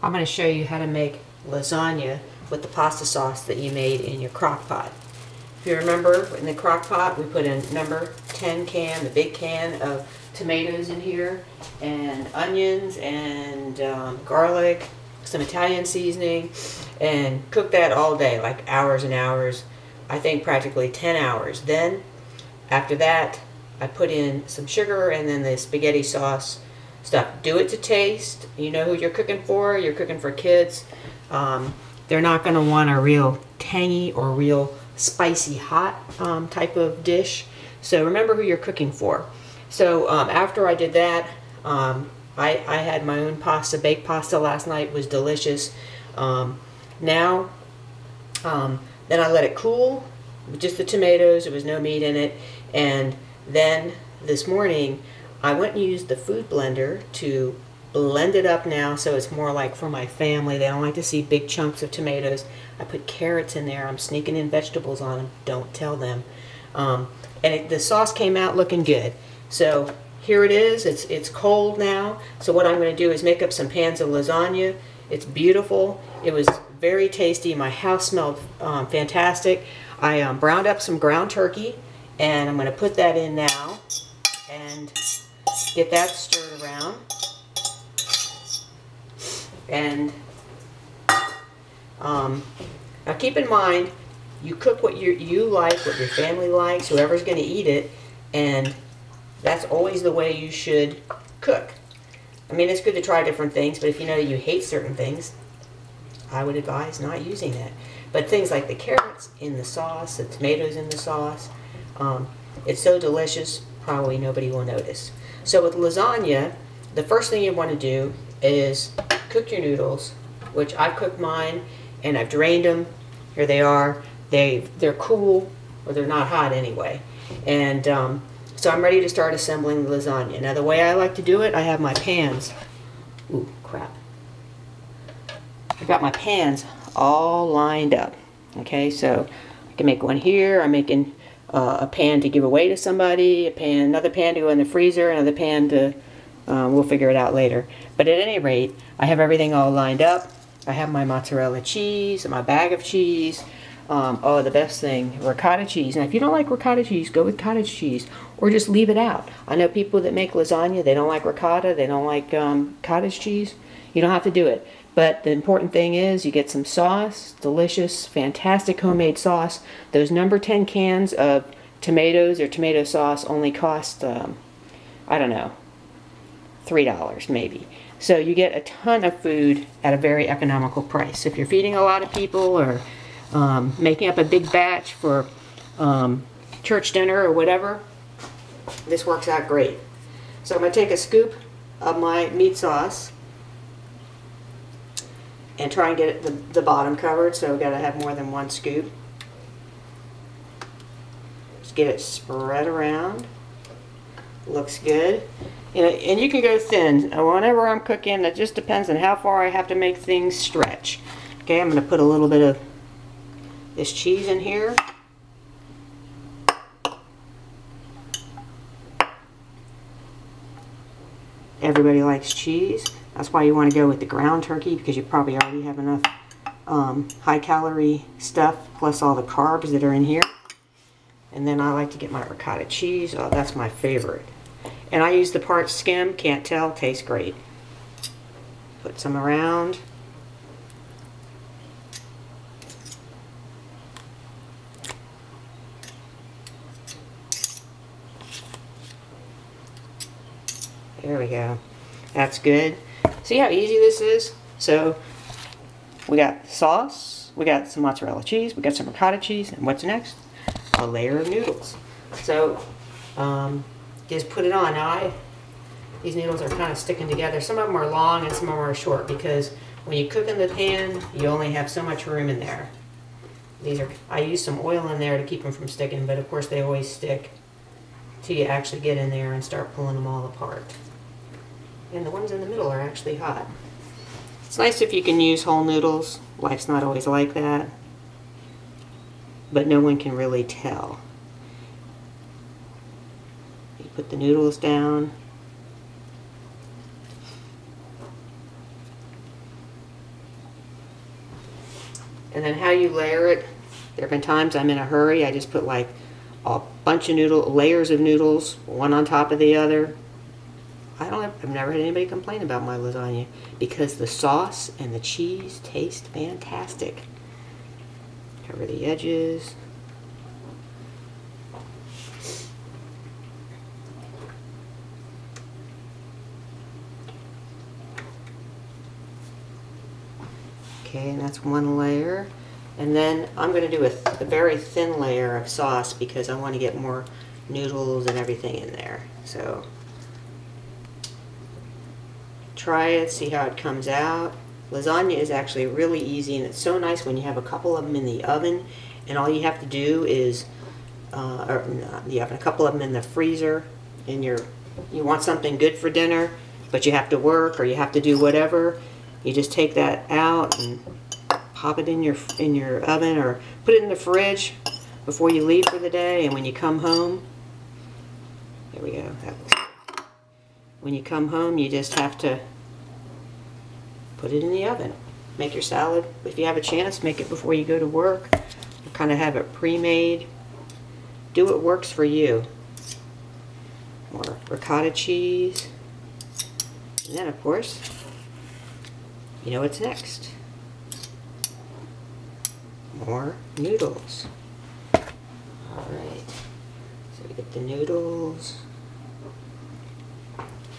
I'm going to show you how to make lasagna with the pasta sauce that you made in your crock pot. If you remember, in the crock pot we put in number 10 can, the big can of tomatoes in here, and onions and garlic, some Italian seasoning, and cooked that all day, like hours and hours. I think practically 10 hours. Then after that I put in some sugar and then the spaghetti sauce stuff. Do it to taste. You know who you're cooking for. You're cooking for kids. They're not going to want a real tangy or real spicy hot type of dish. So remember who you're cooking for. So after I did that, I had my own pasta, baked pasta last night. It was delicious. Now, then I let it cool with just the tomatoes. There was no meat in it. And then this morning, I went and used the food blender to blend it up now so it's more like for my family. They don't like to see big chunks of tomatoes. I put carrots in there. I'm sneaking in vegetables on them. Don't tell them. The sauce came out looking good. So here it is. It's cold now. So what I'm going to do is make up some pans of lasagna. It's beautiful. It was very tasty. My house smelled fantastic. I browned up some ground turkey, and I'm going to put that in now and get that stirred around. And now keep in mind, you cook what you like, what your family likes, whoever's going to eat it, and that's always the way you should cook. I mean, it's good to try different things, but if you know that you hate certain things, I would advise not using that. But things like the carrots in the sauce, the tomatoes in the sauce, it's so delicious, probably nobody will notice. So with lasagna, the first thing you want to do is cook your noodles, which I've cooked mine and I've drained them. Here they are. They're cool, or they're not hot anyway. And so I'm ready to start assembling the lasagna. Now the way I like to do it, I have my pans. Ooh, crap. I've got my pans all lined up. Okay, so I can make one here. I'm making a pan to give away to somebody, another pan to go in the freezer, another pan to, we'll figure it out later. But at any rate, I have everything all lined up. I have my mozzarella cheese, my bag of cheese. Oh, the best thing, ricotta cheese. Now, if you don't like ricotta cheese, go with cottage cheese, or just leave it out. I know people that make lasagna, they don't like ricotta, they don't like cottage cheese. You don't have to do it. But the important thing is you get some sauce, delicious, fantastic homemade sauce. Those number 10 cans of tomatoes or tomato sauce only cost, I don't know, $3 maybe. So you get a ton of food at a very economical price. If you're feeding a lot of people or making up a big batch for church dinner or whatever, this works out great. So I'm going to take a scoop of my meat sauce and try and get the bottom covered, so we've got to have more than one scoop. Just get it spread around. Looks good. And you can go thin. Whenever I'm cooking, it just depends on how far I have to make things stretch. Okay, I'm going to put a little bit of this cheese in here. Everybody likes cheese. That's why you want to go with the ground turkey, because you probably already have enough high-calorie stuff, plus all the carbs that are in here. And then I like to get my ricotta cheese. Oh, that's my favorite. And I use the part skim. Can't tell. Tastes great. Put some around. There we go. That's good. See how easy this is? So we got sauce, we got some mozzarella cheese, we got some ricotta cheese, and what's next? A layer of noodles. So just put it on. Now these noodles are kind of sticking together. Some of them are long and some of them are short, because when you cook in the pan, you only have so much room in there. I use some oil in there to keep them from sticking, but of course they always stick till you actually get in there and start pulling them all apart. And the ones in the middle are actually hot. It's nice if you can use whole noodles. Life's not always like that. But no one can really tell. You put the noodles down. And then how you layer it, there have been times I'm in a hurry, I just put like a bunch of layers of noodles, one on top of the other. I've never had anybody complain about my lasagna because the sauce and the cheese taste fantastic. Cover the edges. Okay, and that's one layer. And then I'm going to do a very thin layer of sauce because I want to get more noodles and everything in there. So try it, see how it comes out. Lasagna is actually really easy, and it's so nice when you have a couple of them in the oven and all you have to do is, or not in the oven, a couple of them in the freezer, and you want something good for dinner, but you have to work or you have to do whatever. You just take that out and pop it in your oven or put it in the fridge before you leave for the day, and when you come home, there we go, that looks good. When you come home, you just have to put it in the oven. Make your salad. If you have a chance, make it before you go to work. Or kind of have it pre-made. Do what works for you. More ricotta cheese. And then, of course, you know what's next. More noodles. Alright. So we get the noodles.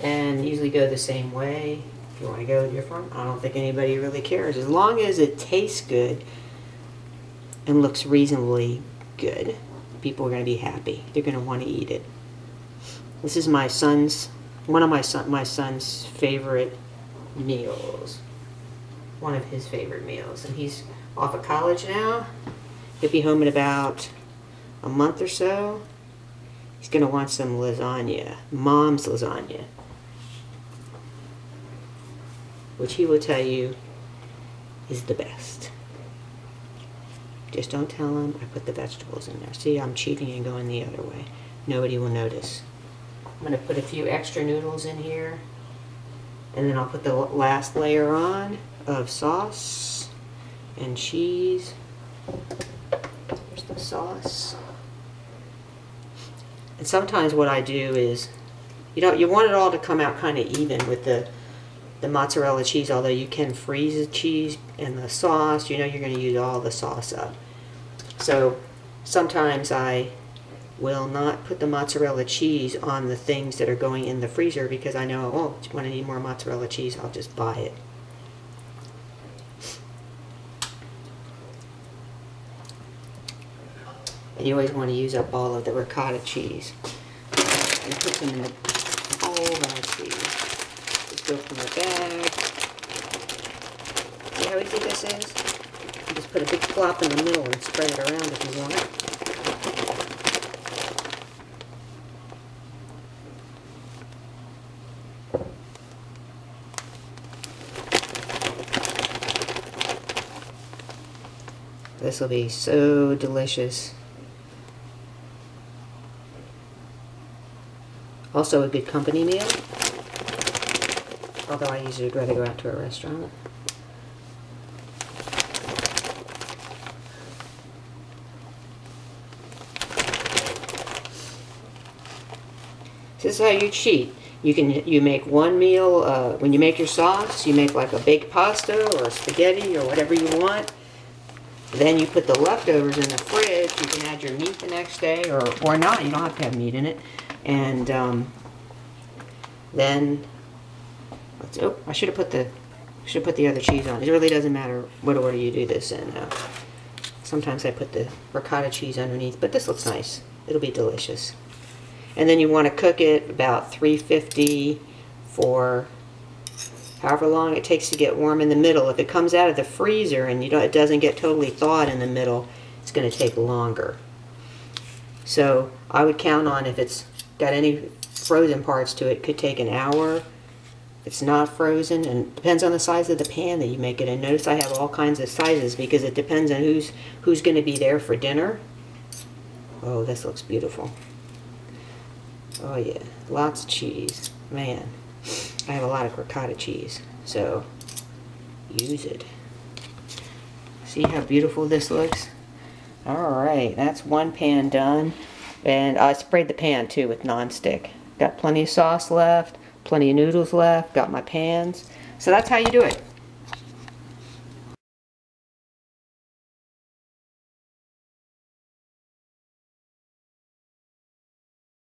And usually go the same way. If you want to go different, I don't think anybody really cares. As long as it tastes good and looks reasonably good, people are going to be happy. They're going to want to eat it. This is my son's, one of my son's favorite meals. One of his favorite meals. And he's off of college now. He'll be home in about a month or so. He's going to want some lasagna. Mom's lasagna. Which he will tell you is the best. Just don't tell him I put the vegetables in there. See, I'm cheating and going the other way. Nobody will notice. I'm going to put a few extra noodles in here. And then I'll put the last layer on of sauce and cheese. There's the sauce. And sometimes what I do is, you want it all to come out kind of even with the mozzarella cheese, although you can freeze the cheese and the sauce. You know you're going to use all the sauce up. So sometimes I will not put the mozzarella cheese on the things that are going in the freezer because I know, oh, when I need more mozzarella cheese, I'll just buy it. And you always want to use up all of the ricotta cheese. And put them in the bowl. Let's see. Just go from the bag. See how easy this is? You just put a big plop in the middle and spread it around if you want. This will be so delicious. Also a good company meal, although I usually would rather go out to a restaurant. This is how you cheat. You make one meal, when you make your sauce, you make like a baked pasta or a spaghetti or whatever you want. Then you put the leftovers in the fridge. You can add your meat the next day or not. You don't have to have meat in it. And then, oh, I should have put the other cheese on. It really doesn't matter what order you do this in. Sometimes I put the ricotta cheese underneath, but this looks nice. It'll be delicious. And then you want to cook it about 350 for however long it takes to get warm in the middle. If it comes out of the freezer and it doesn't get totally thawed in the middle, it's going to take longer. So I would count on, if it's got any frozen parts to it, could take an hour. If it's not frozen, and it depends on the size of the pan that you make it in. Notice I have all kinds of sizes because it depends on who's going to be there for dinner. Oh, this looks beautiful. Oh yeah, lots of cheese. Man, I have a lot of ricotta cheese, so use it. See how beautiful this looks? Alright, that's one pan done. And I sprayed the pan too with nonstick. Got plenty of sauce left, plenty of noodles left, got my pans. So that's how you do it.